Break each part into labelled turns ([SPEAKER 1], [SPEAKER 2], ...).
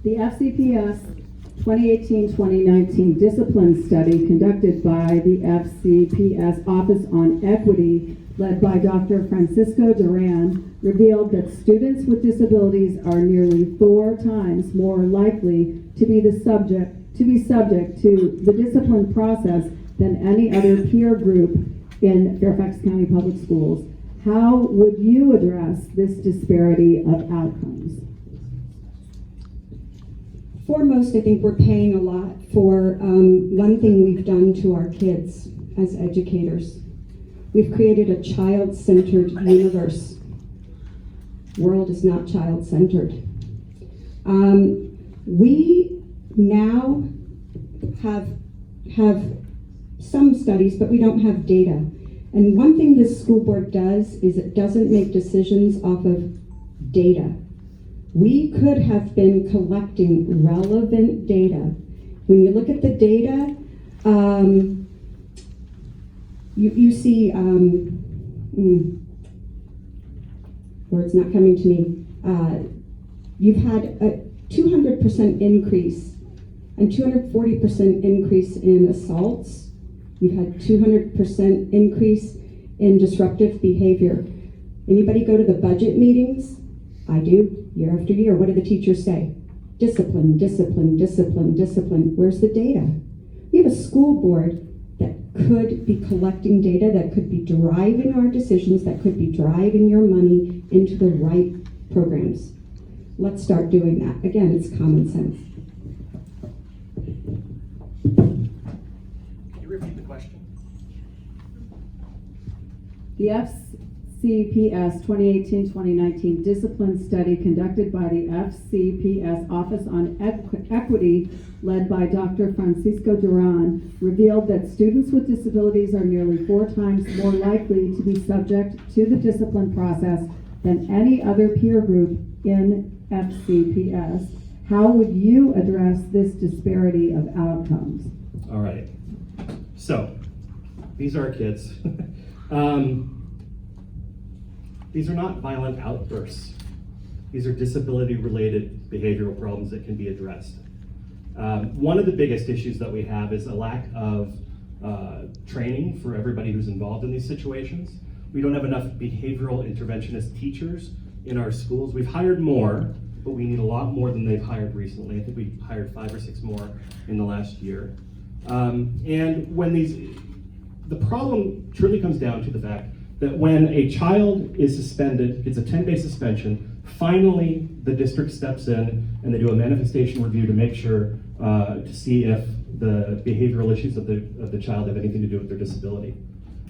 [SPEAKER 1] The FCPS 2018-2019 discipline study conducted by the FCPS Office on Equity, led by Dr. Francisco Duran, revealed that students with disabilities are nearly 4 times more likely to be subject to the discipline process than any other peer group in Fairfax County Public Schools. How would you address this disparity of outcomes?
[SPEAKER 2] Foremost, I think we're paying a lot for one thing we've done to our kids as educators. We've created a child-centered universe. World is not child-centered. We now have some studies, but we don't have data. And one thing this school board does is it doesn't make decisions off of data. We could have been collecting relevant data. When you look at the data, you see, words not coming to me. You've had a 200% increase and 240% increase in assaults. You've had 200% increase in disruptive behavior. Anybody go to the budget meetings? I do, year after year. What do the teachers say? Discipline, discipline, discipline, discipline. Where's the data? You have a school board that could be collecting data, that could be driving our decisions, that could be driving your money into the right programs. Let's start doing that. Again, it's common sense.
[SPEAKER 3] Can you repeat the question?
[SPEAKER 1] The FCPS 2018-2019 discipline study conducted by the FCPS Office on Equity, led by Dr. Francisco Duran, revealed that students with disabilities are nearly 4 times more likely to be subject to the discipline process than any other peer group in FCPS. How would you address this disparity of outcomes?
[SPEAKER 3] All right. So, these are our kids. These are not violent outbursts. These are disability-related behavioral problems that can be addressed. One of the biggest issues that we have is a lack of training for everybody who's involved in these situations. We don't have enough behavioral interventionist teachers in our schools. We've hired more, but we need a lot more than they've hired recently. I think we hired 5 or 6 more in the last year. And when the problem truly comes down to the fact that when a child is suspended, gets a 10-day suspension, finally the district steps in and they do a manifestation review to make sure, to see if the behavioral issues of the child have anything to do with their disability.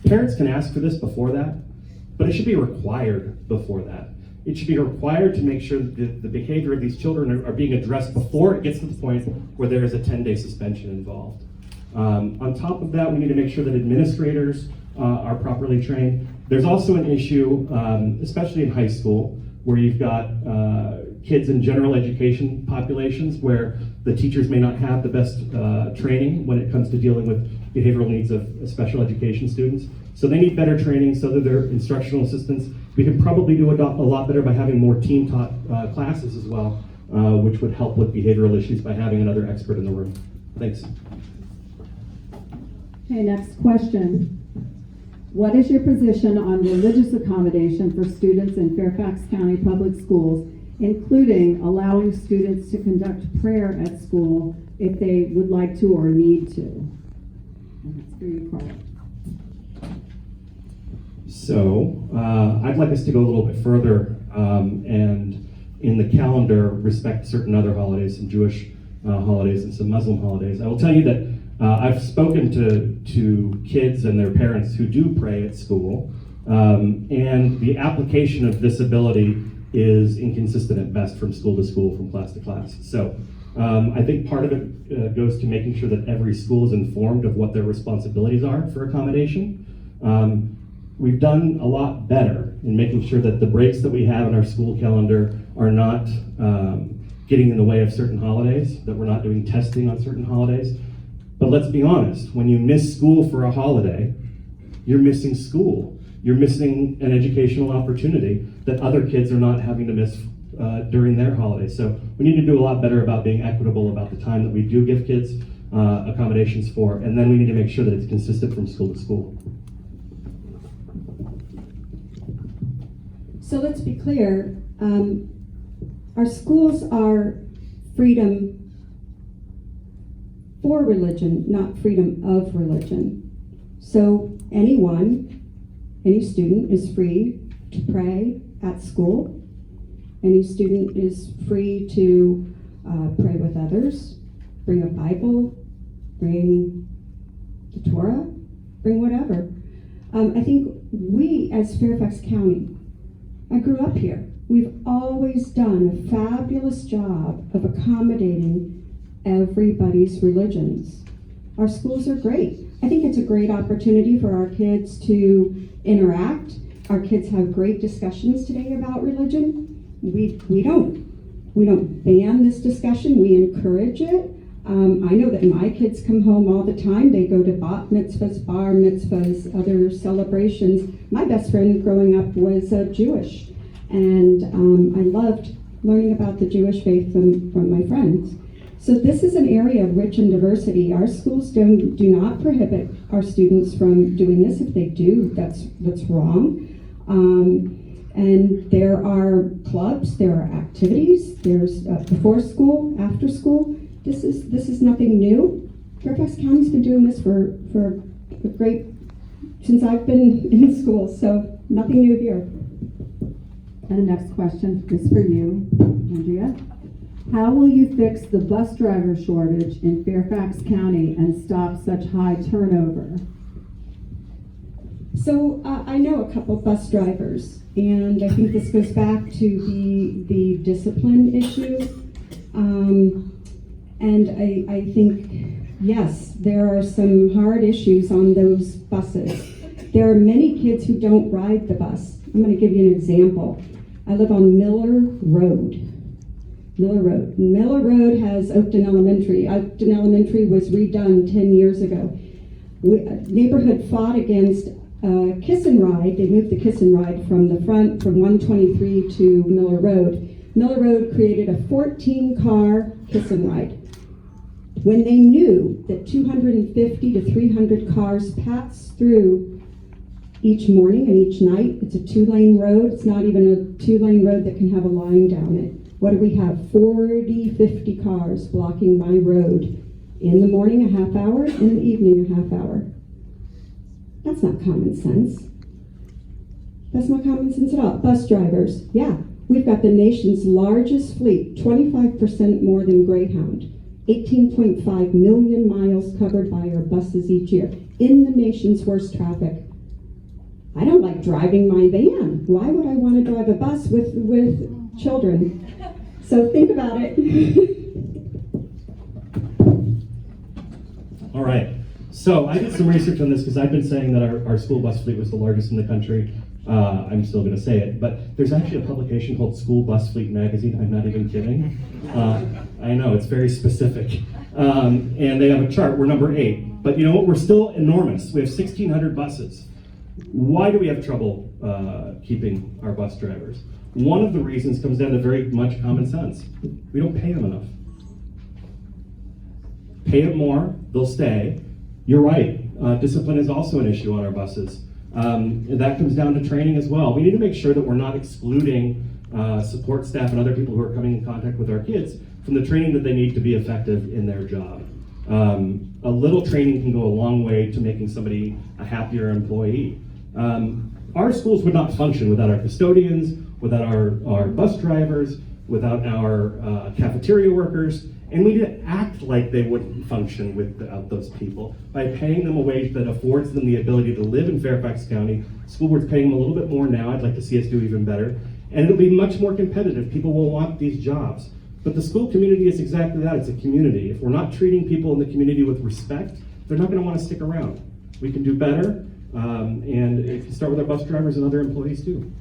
[SPEAKER 3] Parents can ask for this before that, but it should be required before that. It should be required to make sure that the behavior of these children are being addressed before it gets to the point where there is a 10-day suspension involved. On top of that, we need to make sure that administrators are properly trained. There's also an issue, especially in high school, where you've got kids in general education populations where the teachers may not have the best training when it comes to dealing with behavioral needs of special education students. So they need better training so that they're instructional assistants. We could probably do a lot better by having more team-taught classes as well, which would help with behavioral issues by having another expert in the room. Thanks.
[SPEAKER 1] Okay, next question. What is your position on religious accommodation for students in Fairfax County Public Schools, including allowing students to conduct prayer at school if they would like to or need to? And that's for you, Carl.
[SPEAKER 3] So, I'd like us to go a little bit further and in the calendar respect certain other holidays, some Jewish holidays and some Muslim holidays. I will tell you that I've spoken to kids and their parents who do pray at school, and the application of this ability is inconsistent at best from school to school, from class to class. So I think part of it goes to making sure that every school is informed of what their responsibilities are for accommodation. We've done a lot better in making sure that the breaks that we have in our school calendar are not getting in the way of certain holidays, that we're not doing testing on certain holidays. But let's be honest, when you miss school for a holiday, you're missing school. You're missing an educational opportunity that other kids are not having to miss during their holidays. So we need to do a lot better about being equitable about the time that we do give kids accommodations for, and then we need to make sure that it's consistent from school to school.
[SPEAKER 2] So let's be clear, our schools are freedom for religion, not freedom of religion. So anyone, any student is free to pray at school. Any student is free to pray with others, bring a Bible, bring the Torah, bring whatever. I think we, as Fairfax County, I grew up here. We've always done a fabulous job of accommodating everybody's religions. Our schools are great. I think it's a great opportunity for our kids to interact. Our kids have great discussions today about religion. We don't ban this discussion, we encourage it. I know that my kids come home all the time. They go to bat mitzvahs, bar mitzvahs, other celebrations. My best friend growing up was Jewish, and I loved learning about the Jewish faith from my friends. So this is an area rich in diversity. Our schools do not prohibit our students from doing this. If they do, that's wrong. And there are clubs, there are activities, there's before school, after school. This is nothing new. Fairfax County's been doing this for a great, since I've been in school, so nothing new here.
[SPEAKER 1] And the next question is for you, Andrea. How will you fix the bus driver shortage in Fairfax County and stop such high turnover?
[SPEAKER 2] So I know a couple bus drivers, and I think this goes back to the discipline issue. And I think, yes, there are some hard issues on those buses. There are many kids who don't ride the bus. I'm going to give you an example. I live on Miller Road. Miller Road has Oakton Elementary. Oakton Elementary was redone 10 years ago. Neighborhood fought against Kiss and Ride. They moved the Kiss and Ride from the front, from 123 to Miller Road. Miller Road created a 14-car Kiss and Ride. When they knew that 250 to 300 cars pass through each morning and each night, it's a 2-lane road. It's not even a 2-lane road that can have a line down it. What do we have? 40, 50 cars blocking my road. In the morning, a half hour. In the evening, a half hour. That's not common sense. That's not common sense at all. Bus drivers, yeah. We've got the nation's largest fleet, 25% more than Greyhound. 18.5 million miles covered by our buses each year in the nation's worst traffic. I don't like driving my van. Why would I want to drive a bus with children? So think about it.
[SPEAKER 3] All right. So I did some research on this because I've been saying that our school bus fleet was the largest in the country. I'm still going to say it, but there's actually a publication called School Bus Fleet Magazine. I'm not even kidding. I know, it's very specific. And they have a chart. We're number 8. But you know what? We're still enormous. We have 1,600 buses. Why do we have trouble keeping our bus drivers? One of the reasons comes down to very much common sense. We don't pay them enough. Pay them more, they'll stay. You're right. Discipline is also an issue on our buses. That comes down to training as well. We need to make sure that we're not excluding support staff and other people who are coming in contact with our kids from the training that they need to be effective in their job. A little training can go a long way to making somebody a happier employee. Our schools would not function without our custodians, without our bus drivers, without our cafeteria workers, and we need to act like they wouldn't function without those people by paying them a wage that affords them the ability to live in Fairfax County. School board's paying them a little bit more now. I'd like to see us do even better. And it'll be much more competitive. People will want these jobs. But the school community is exactly that. It's a community. If we're not treating people in the community with respect, they're not going to want to stick around. We can do better, and it can start with our bus drivers and other employees too.